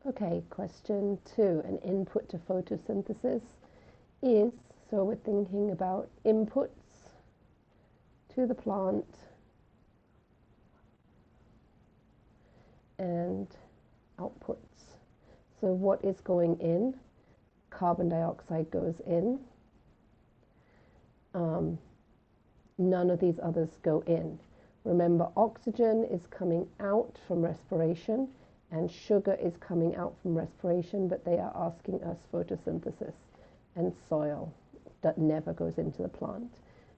Okay, question 2. An input to photosynthesis is, so we're thinking about inputs to the plant and outputs. So what is going in? Carbon dioxide goes in. None of these others go in. Remember, oxygen is coming out from respiration and sugar is coming out from respiration, but they are asking us photosynthesis and soil that never goes into the plant.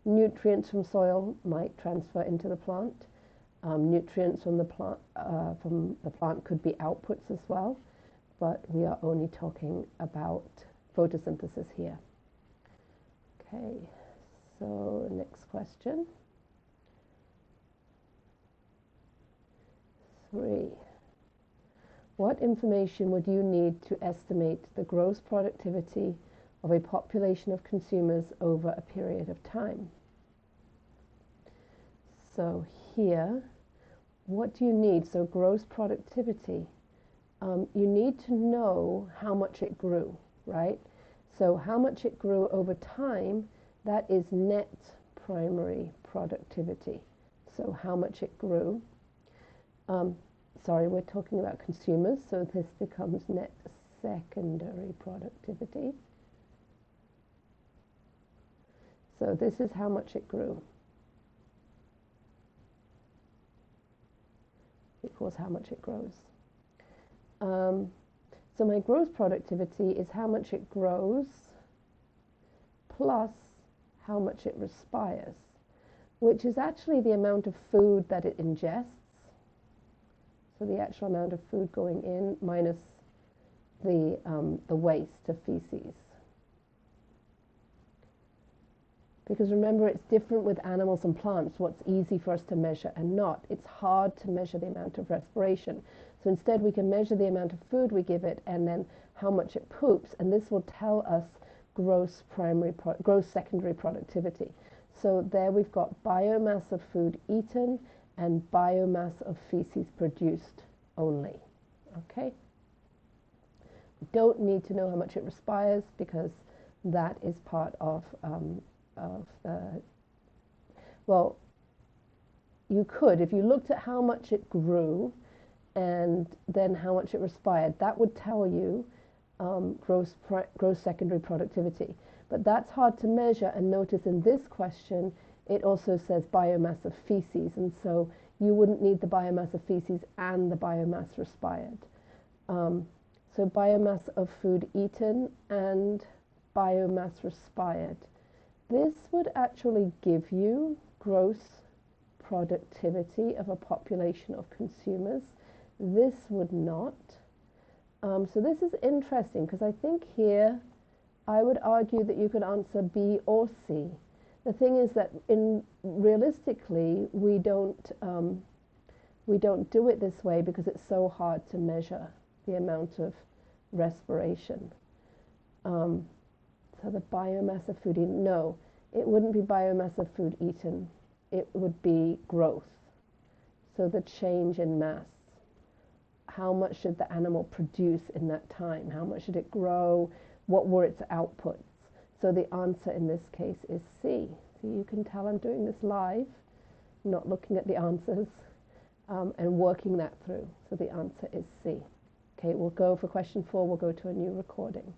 Nutrients from soil might transfer into the plant. Nutrients from the plant could be outputs as well, but we are only talking about photosynthesis here. Okay, so next question. 3. What information would you need to estimate the gross productivity of a population of consumers over a period of time? So here, what do you need? So gross productivity. You need to know how much it grew, right? So how much it grew over time, that is net primary productivity. So how much it grew. Sorry, we're talking about consumers, so this becomes net secondary productivity. So this is how much it grew. Equals how much it grows. So my gross productivity is how much it grows plus how much it respires, which is actually the amount of food that it ingests. So the actual amount of food going in minus the waste of feces. Because remember, it's different with animals and plants, what's easy for us to measure and not. It's hard to measure the amount of respiration. So instead we can measure the amount of food we give it and then how much it poops, and this will tell us gross secondary productivity. So there we've got biomass of food eaten and biomass of feces produced only. Okay? We don't need to know how much it respires because that is part of the, well, you could, if you looked at how much it grew and then how much it respired, that would tell you gross secondary productivity. But that's hard to measure, and notice in this question it also says biomass of feces, and so you wouldn't need the biomass of feces and the biomass respired. So biomass of food eaten and biomass respired. This would actually give you gross productivity of a population of consumers. This would not. So this is interesting because I think here I would argue that you could answer B or C. The thing is that realistically we don't do it this way because it's so hard to measure the amount of respiration. So the biomass of food eaten, no, it wouldn't be biomass of food eaten. It would be growth. So the change in mass. How much should the animal produce in that time? How much should it grow? What were its outputs? So the answer in this case is C. So you can tell I'm doing this live, not looking at the answers, and working that through. So the answer is C. Okay, we'll go for question 4. We'll go to a new recording.